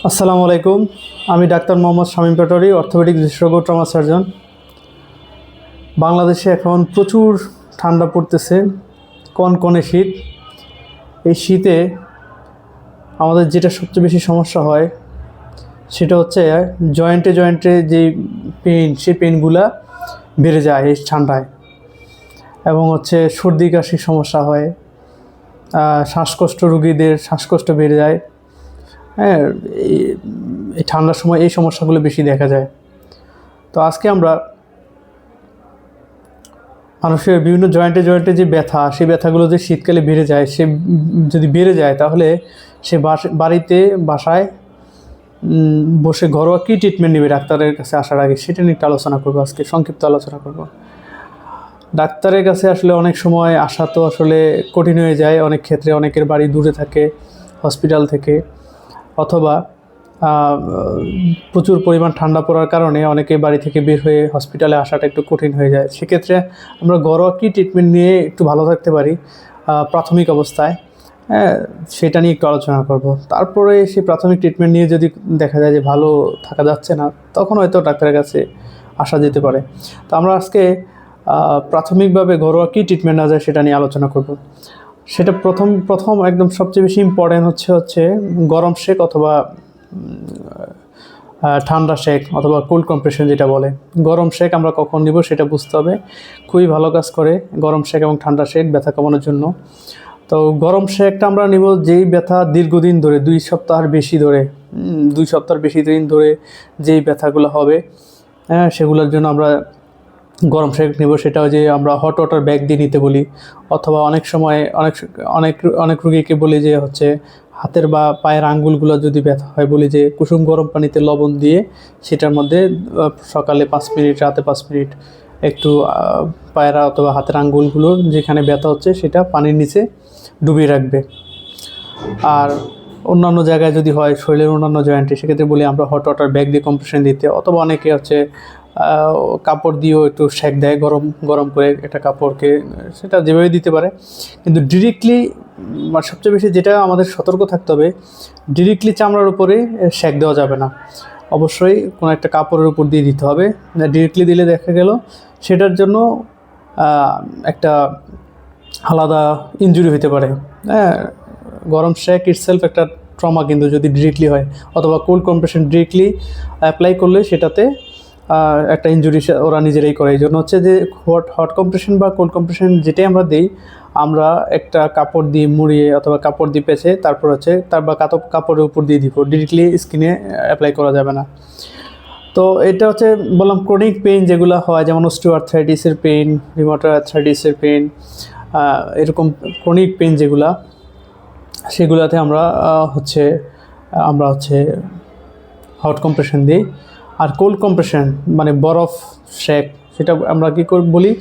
আসসালামু আলাইকুম। আমি ডাক্তার মোহাম্মদ শামীম পাটোয়ারি, অর্থোপেডিক বিশেষজ্ঞ, ট্রমা সার্জন। বাংলাদেশে এখন প্রচুর ঠান্ডা পড়তেছে, কনকনে শীত। এই শীতে আমাদের যেটা সবচেয়ে বেশি সমস্যা হয় সেটা হচ্ছে জয়েন্টে জয়েন্টে যে পেইন, সেই পেইনগুলা বেড়ে যায় এই ঠান্ডায়, এবং হচ্ছে সর্দি কাশির সমস্যা হয়। শ্বাসকষ্ট রোগীদের শ্বাসকষ্ট বেড়ে যায়। হ্যাঁ, এই ঠান্ডার সময় এই সমস্যাগুলো বেশি দেখা যায়। তো আজকে আমরা মানুষের বিভিন্ন জয়েন্টে জয়েন্টে যে ব্যথা, সেই ব্যথাগুলো যে শীতকালে বেড়ে যায়, সে যদি বেড়ে যায় তাহলে সে বাসায় বসে ঘরোয়া কী ট্রিটমেন্ট নেবে ডাক্তারের কাছে আসার আগে, সেটা নিয়ে একটু আলোচনা করবো। আজকে সংক্ষিপ্ত আলোচনা করব। ডাক্তারের কাছে আসলে অনেক সময় আসা তো আসলে কঠিন হয়ে যায়। অনেক ক্ষেত্রে অনেকের বাড়ি দূরে থাকে হসপিটাল থেকে, অথবা প্রচুর পরিমাণ ঠান্ডা পড়ার কারণে অনেকে বাড়ি থেকে বের হয়ে হসপিটালে আসাটা একটু কঠিন হয়ে যায়। সেক্ষেত্রে আমরা ঘরোয়া কী ট্রিটমেন্ট নিয়ে একটু ভালো থাকতে পারি প্রাথমিক অবস্থায়, হ্যাঁ, সেটা নিয়ে একটু আলোচনা করব। তারপরে সেই প্রাথমিক ট্রিটমেন্ট নিয়ে যদি দেখা যায় যে ভালো থাকা যাচ্ছে না, তখন হয়তো ডাক্তারের কাছে আসা যেতে পারে। তো আমরা আজকে প্রাথমিকভাবে ঘরোয়া কী ট্রিটমেন্ট নেওয়া যায় সেটা নিয়ে আলোচনা করব। সেটা প্রথম একদম সবচেয়ে বেশি ইম্পর্টেন্ট হচ্ছে গরম শেক অথবা ঠান্ডা শেক অথবা কোল্ড কম্প্রেশন যেটা বলে। গরম শেক আমরা কখন নিব সেটা বুঝতে হবে। খুবই ভালো কাজ করে গরম শেক এবং ঠান্ডা শেক ব্যথা কমানোর জন্য। তো গরম শেকটা আমরা নিব যেই ব্যথা দীর্ঘদিন ধরে, 2 সপ্তাহের বেশি ধরে, 2 সপ্তাহের বেশি দিন ধরে যেই ব্যথাগুলো হবে, হ্যাঁ, সেগুলোর জন্য আমরা গরম শেক নেব। সেটাও যে আমরা হট ওয়াটার ব্যাগ দিয়ে নিতে বলি, অথবা অনেক সময় অনেক রোগীকে বলি যে হচ্ছে হাতের বা পায়ের আঙ্গুলগুলো যদি ব্যথা হয়, বলি যে কুসুম গরম পানিতে লবণ দিয়ে সেটার মধ্যে সকালে 5 মিনিট, রাতে 5 মিনিট একটু পায়রা অথবা হাতের আঙ্গুলগুলো যেখানে ব্যথা হচ্ছে সেটা পানির নিচে ডুবিয়ে রাখবে। আর অন্যান্য জায়গায় যদি হয় শরীরের অন্যান্য জয়েন্টে, সেক্ষেত্রে বলি আমরা হট ওয়াটার ব্যাগ দিয়ে কম্প্রেশন দিতে, অথবা অনেকে হচ্ছে কাপড় দিয়েও একটু সেঁক দেয়, গরম করে একটা কাপড়কে, সেটা যেভাবে দিতে পারে। কিন্তু ডিরেক্টলি সবচেয়ে বেশি যেটা আমাদের সতর্ক থাকতে হবে, ডিরেক্টলি চামড়ার উপরে সেঁক দেওয়া যাবে না। অবশ্যই কোনো একটা কাপড়ের উপর দিয়ে দিতে হবে। ডিরেক্টলি দিলে দেখা গেল সেটার জন্য একটা আলাদা ইনজুরি হতে পারে। হ্যাঁ, গরম শেক ইটসেলফ একটা ট্রমা কিন্তু যদি ডিরেক্টলি হয়, অথবা কোল্ড কম্প্রেশন ডিরেক্টলি অ্যাপ্লাই করলে সেটাতে একটা ইনজুরি ওরা নিজেরাই করে। এই জন্য হচ্ছে যে হট কম্প্রেশন বা কোল্ড কম্প্রেশন যেটাই আমরা দিই, আমরা একটা কাপড় দিয়ে মুড়িয়ে অথবা কাপড় দিয়ে পেঁচে তারপর হচ্ছে কাপড়ের উপর দিয়ে দিব, ডিরেক্টলি স্কিনে অ্যাপ্লাই করা যাবে না। তো এটা হচ্ছে বললাম ক্রনিক পেইন যেগুলো হয়, যেমন অস্টিওআর্থ্রাইটিসের পেইন, রিউমাটয়েড আর্থ্রাইটিসের পেইন, এরকম ক্রনিক পেইন যেগুলা, সেগুলোতে আমরা হচ্ছে হট কম্প্রেশন দিই। আর কোল্ড কম্প্রেশন মানে বরফ শেক, সেটা আমরা কী করে বলি,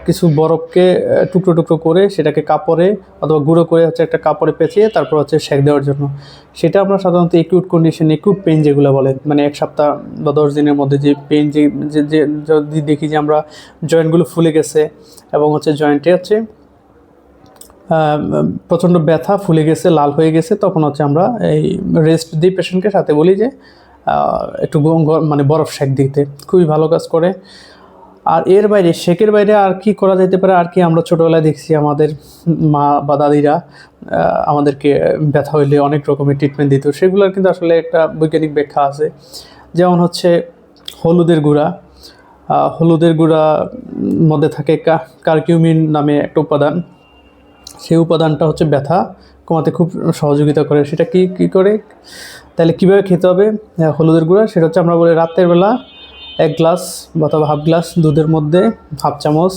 কিছু বরফকে টুকরো টুকরো করে সেটাকে কাপড়ে অথবা গুঁড়ো করে হচ্ছে একটা কাপড়ে পেঁচিয়ে তারপর হচ্ছে শেক দেওয়ার জন্য। সেটা আমরা সাধারণত একিউট কন্ডিশন, একিউট পেইন যেগুলো বলে, মানে 1 সপ্তাহ বা 10 দিনের মধ্যে যে পেইন, যে যদি দেখি যে আমরা জয়েন্টগুলো ফুলে গেছে এবং হচ্ছে জয়েন্টে হচ্ছে প্রচণ্ড ব্যথা, ফুলে গেছে, লাল হয়ে গেছে, তখন হচ্ছে আমরা এই রেস্ট দিই পেশেন্টকে, সাথে বলি যে একটু মানে বরফ শেক দিতে। খুবই ভালো কাজ করে। আর এর বাইরে, শেকের বাইরে আর কি করা যেতে পারে, আর কি আমরা ছোটোবেলায় দেখছি আমাদের মা বা দাদিরা আমাদেরকে ব্যথা হইলে অনেক রকমের ট্রিটমেন্ট দিত, সেগুলোর কিন্তু আসলে একটা বৈজ্ঞানিক ব্যাখ্যা আছে। যেমন হচ্ছে হলুদের গুঁড়া মধ্যে থাকে কারকিউমিন নামে একটা উপাদান। সেই উপাদানটা হচ্ছে ব্যথা কমাতে খুব সহযোগিতা করে। সেটা কি করে, তাহলে কীভাবে খেতে হবে হলুদের গুঁড়া, সেটা হচ্ছে আমরা বলি রাতের বেলা 1 গ্লাস অথবা হাফ গ্লাস দুধের মধ্যে হাফ চামচ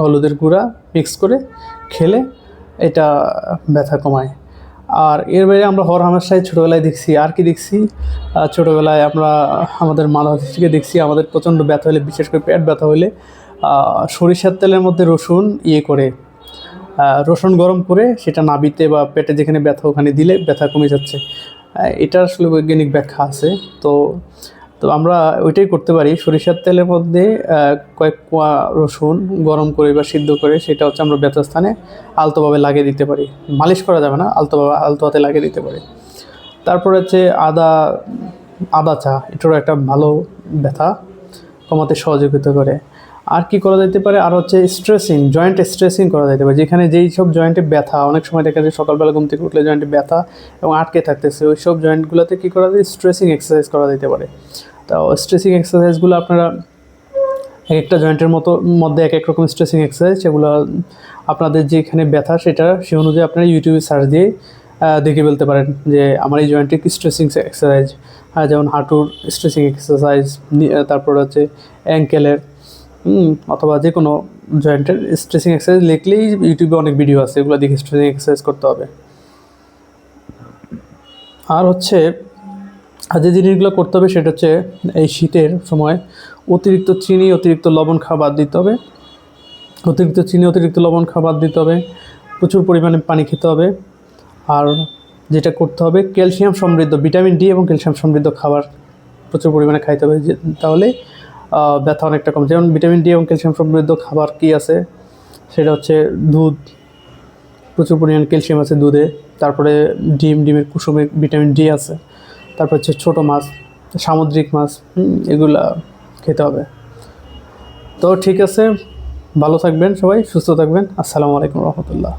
হলুদের গুঁড়া মিক্স করে খেলে এটা ব্যথা কমায়। আর এর বাইরে আমরা হরহামেশাই ছোটোবেলায় দেখছি, আর কি দেখছি, ছোটোবেলায় আমরা আমাদের মা দাদি থেকে দেখছি, আমাদের প্রচণ্ড ব্যথা হলে, বিশেষ করে পেট ব্যথা হলে সরিষার তেলের মধ্যে রসুন গরম করে সেটা নাভিতে বা পেটে যেখানে ব্যথা ওখানে দিলে ব্যথা কমে যাচ্ছে। এটা আসলে বৈজ্ঞানিক ব্যাখ্যা আছে। তো আমরা ওইটাই করতে পারি, সরিষার তেলের মধ্যে কয়েক কোয়া রসুন গরম করে বা সিদ্ধ করে সেটা হচ্ছে আমরা ব্যথাস্থানে আলতোভাবে লাগিয়ে দিতে পারি। মালিশ করা যাবে না, আলতো হাতে লাগিয়ে দিতে পারি। তারপরে হচ্ছে আদা চা, এটারও একটা ভালো ব্যথা কমাতে সহযোগিতা করে। আর কি করা যেতে পারে, আর হচ্ছে স্ট্রেসিং, জয়েন্ট স্ট্রেসিং করা যেতে পারে, যেখানে যেই সব জয়েন্টে ব্যথা, অনেক সময় দেখা যায় সকালবেলা ঘুম থেকে উঠলে জয়েন্টে ব্যথা এবং আটকে থাকতেছে, ওই সব জয়েন্টগুলোতে কী করা যায়, স্ট্রেসিং এক্সারসাইজ করা যেতে পারে। তো স্ট্রেসিং এক্সারসাইজগুলো আপনারা এক একটা জয়েন্টের মধ্যে এক এক রকম স্ট্রেসিং এক্সারসাইজ, সেগুলো আপনাদের যেখানে ব্যথা সেটা সে অনুযায়ী আপনারা ইউটিউবে সার্চ দিয়ে দেখে ফেলতে পারেন যে আমার এই জয়েন্টে কি স্ট্রেসিং এক্সারসাইজ, যেমন হাঁটুর স্ট্রেসিং এক্সারসাইজ, তারপর হচ্ছে অ্যাঙ্কেলের, অথবা যে কোনো জয়েন্টের স্ট্রেসিং এক্সারসাইজ লিখলেই ইউটিউবে অনেক ভিডিও আছে, এগুলো দেখে স্ট্রেসিং এক্সারসাইজ করতে হবে। আর হচ্ছে যে জিনিসগুলো করতে হবে সেটা হচ্ছে এই শীতের সময় অতিরিক্ত চিনি, অতিরিক্ত লবণ খাওয়া বাদ দিতে হবে। অতিরিক্ত চিনি, অতিরিক্ত লবণ খাওয়া বাদ দিতে হবে। প্রচুর পরিমাণে পানি খেতে হবে। আর যেটা করতে হবে, ক্যালসিয়াম সমৃদ্ধ, ভিটামিন ডি এবং ক্যালসিয়াম সমৃদ্ধ খাবার প্রচুর পরিমাণে খাইতে হবে, তাহলে ব্যথা অনেকটা কম। যেমন ভিটামিন ডি এবং ক্যালসিয়াম সমৃদ্ধ খাবার কী আছে, সেটা হচ্ছে দুধ, প্রচুর পরিমাণে ক্যালসিয়াম আছে দুধে। তারপরে ডিমের কুসুমে ভিটামিন ডি আছে। তারপর হচ্ছে ছোটো মাছ, সামুদ্রিক মাছ, এগুলা খেতে হবে। তো ঠিক আছে, ভালো থাকবেন সবাই, সুস্থ থাকবেন। আসসালামু আলাইকুম রহমতুল্লাহ।